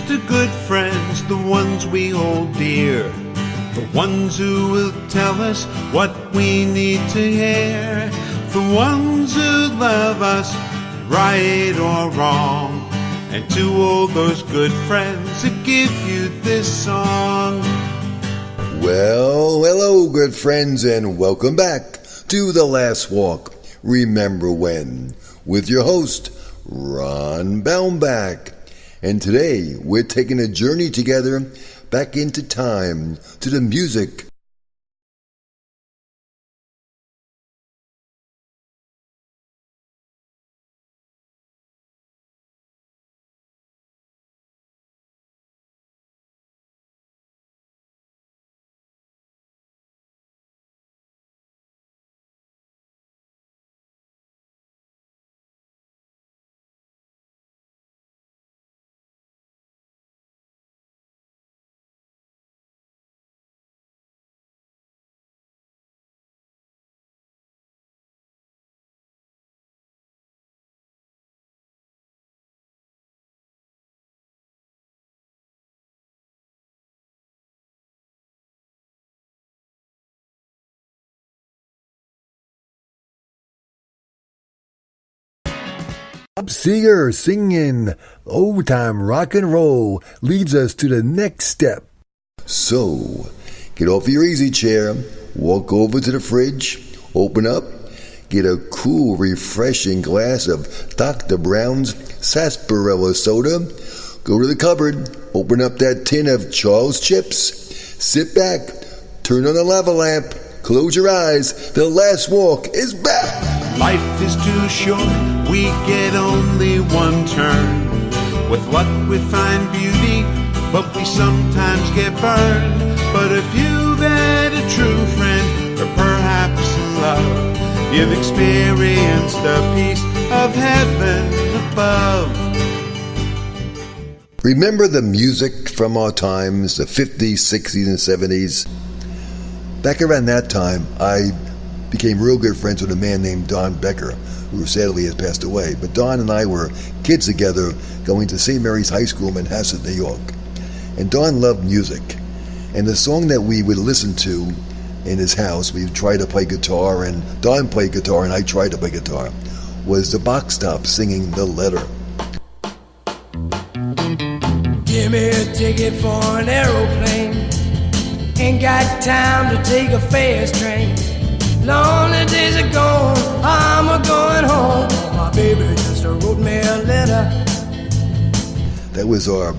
Here's to good friends, the ones we hold dear, the ones who will tell us what we need to hear, the ones who love us, right or wrong, and to all those good friends that give you this song. Well, hello, good friends, and welcome back to The Last Walk. Remember When, with your host, Ron Baumbach. And today, we're taking a journey together back into time to the music Bob Seger singing Old Time Rock and Roll leads us to the next step. So, get off your easy chair, walk over to the fridge, open up, get a cool, refreshing glass of Dr. Brown's sarsaparilla soda, go to the cupboard, open up that tin of Charles chips, sit back, turn on the lava lamp, close your eyes, the last walk is back. Life is too short, we get only one turn. With luck we find beauty, but we sometimes get burned. But if you've had a true friend, or perhaps love, you've experienced a piece of heaven above. Remember the music from our times, the 50s, 60s, and 70s? Back around that time, I became real good friends with a man named Don Becker, who sadly has passed away. But Don and I were kids together going to St. Mary's High School in Manhasset, New York. And Don loved music. And the song that we would listen to in his house, we tried to play guitar, and Don played guitar and I tried to play guitar, was the Box Top singing The Letter. Give me a ticket for an aeroplane. Ain't got time to take a fast train. Lonely days are gone, I'm a-going home. My baby just wrote me a letter. That was our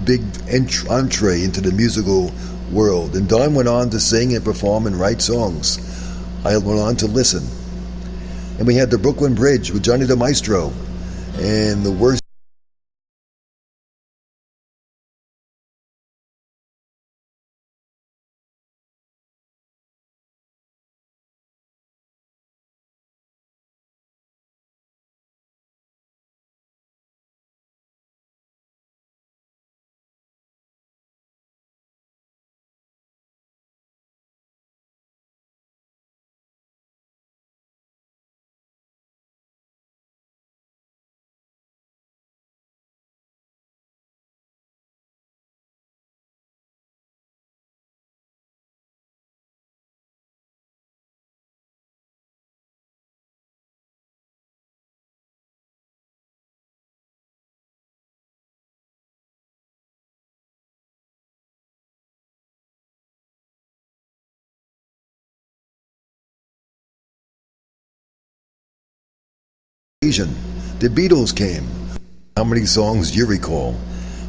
big entree into the musical world. And Don went on to sing and perform and write songs. I went on to listen. And we had the Brooklyn Bridge with Johnny the Maestro. And the worst occasion, the Beatles came. How many songs do you recall?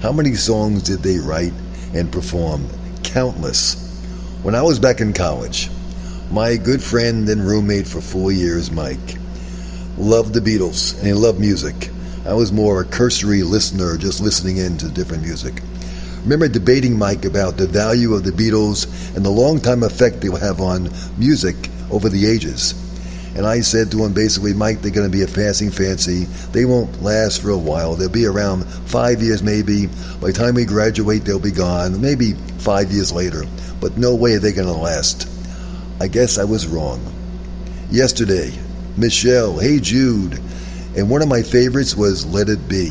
How many songs did they write and perform? Countless. When I was back in college, my good friend and roommate for 4 years, Mike, loved the Beatles and he loved music. I was more a cursory listener, just listening in to different music. I remember debating Mike about the value of the Beatles and the long-time effect they will have on music over the ages. And I said to him basically, Mike, they're going to be a passing fancy. They won't last for a while. They'll be around 5 years maybe. By the time we graduate, they'll be gone. Maybe 5 years later. But no way they're going to last. I guess I was wrong. Yesterday, Michelle, Hey Jude. And one of my favorites was Let It Be.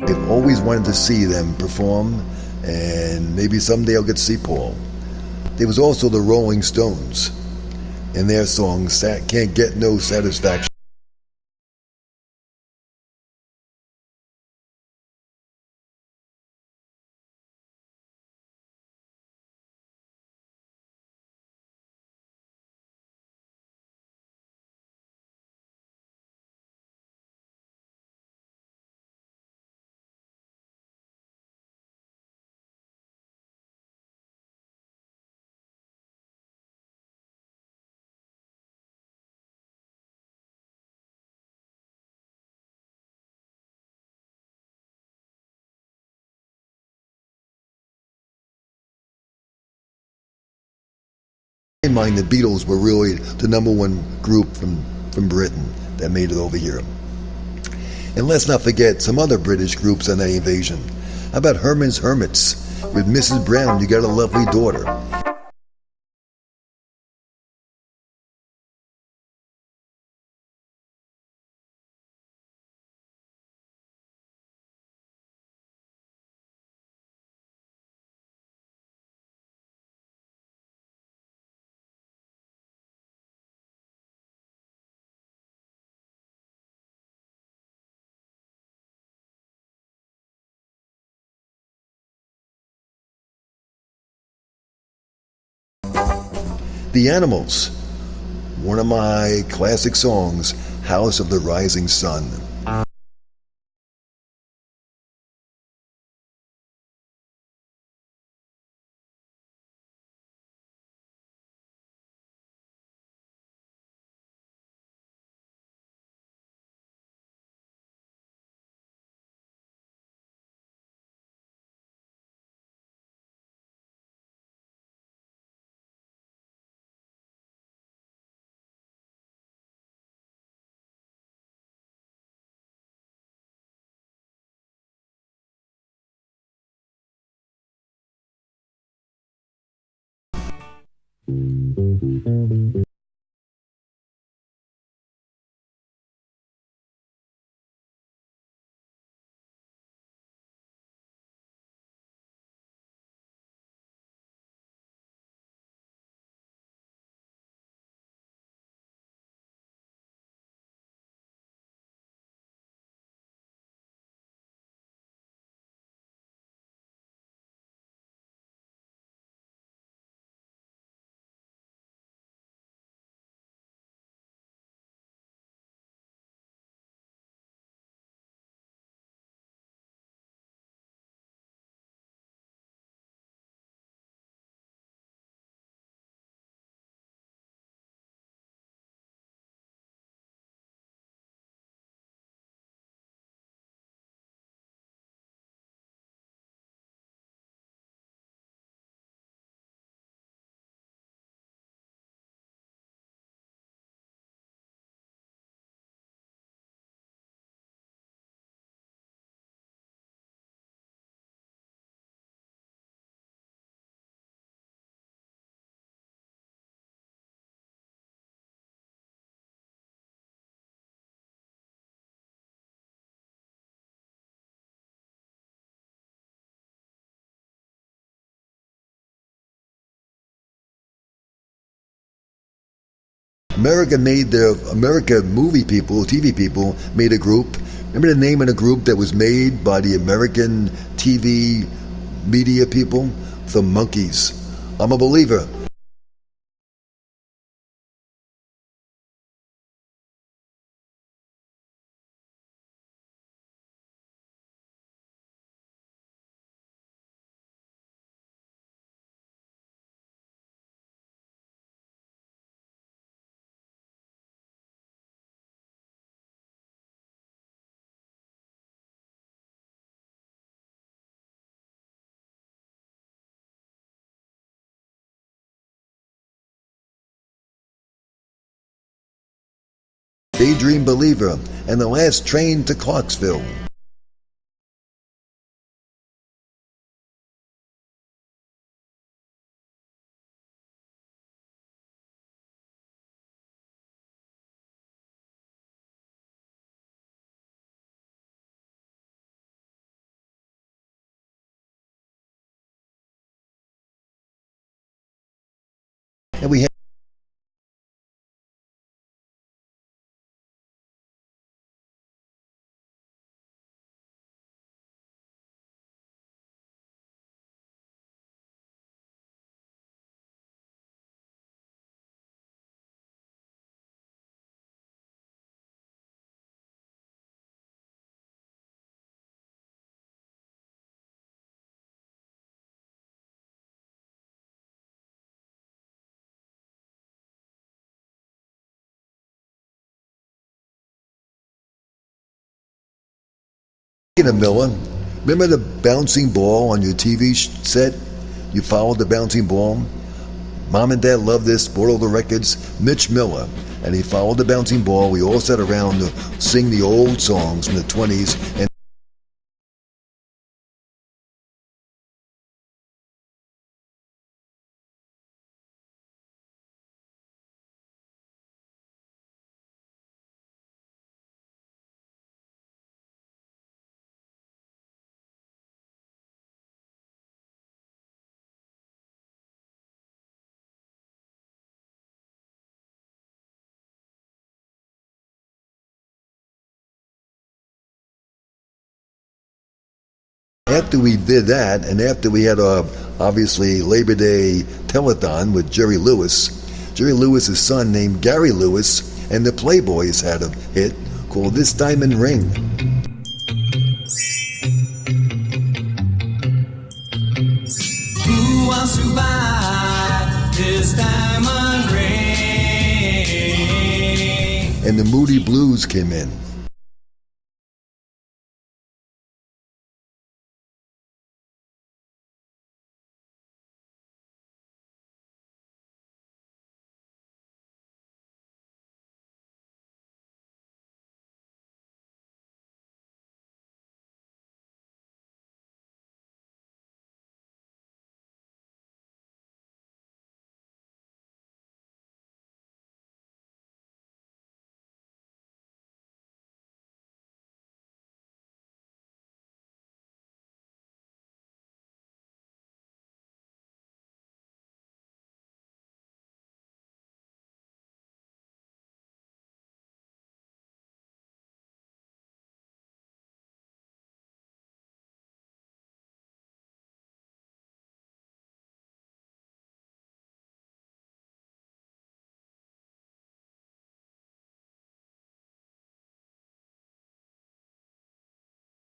I've always wanted to see them perform, and maybe someday I'll get to see Paul. There was also the Rolling Stones, and their song Can't Get No Satisfaction. In mind, the Beatles were really the number one group from Britain that made it over here. And let's not forget some other British groups on that invasion. How about Herman's Hermits with Mrs. Brown, You Got a Lovely Daughter? The Animals, one of my classic songs, House of the Rising Sun. America made America movie people, TV people, made a group. Remember the name of the group that was made by the American TV media people? The Monkees. I'm a believer. Daydream Believer, and The Last Train to Clarksville. And we had Miller. Remember the bouncing ball on your TV set? You followed the bouncing ball? Mom and Dad loved this, bought all the records. Mitch Miller, and he followed the bouncing ball. We all sat around to sing the old songs from the 20s. And after we did that, and after we had our, obviously, Labor Day telethon with Jerry Lewis's son named Gary Lewis, and the Playboys had a hit called This Diamond Ring. Who wants to buy this diamond ring? And the Moody Blues came in.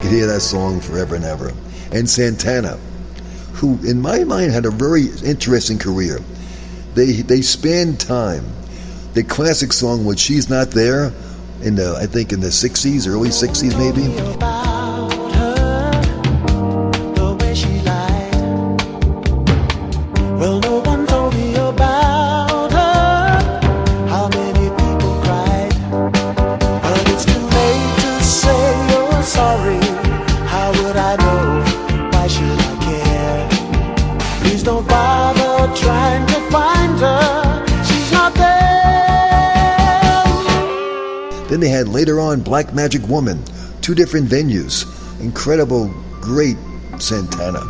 You could hear that song forever and ever. And Santana, who in my mind had a very interesting career. They spanned time. The classic song was She's Not There in the, I think in the 60s, early 60s maybe. Well, no one told me about her. How many people cried? But it's too late to say you're sorry. How would I know? Why should I care? Please don't bother trying to find her. She's not there. Then they had later on Black Magic Woman, two different venues. Incredible, great Santana.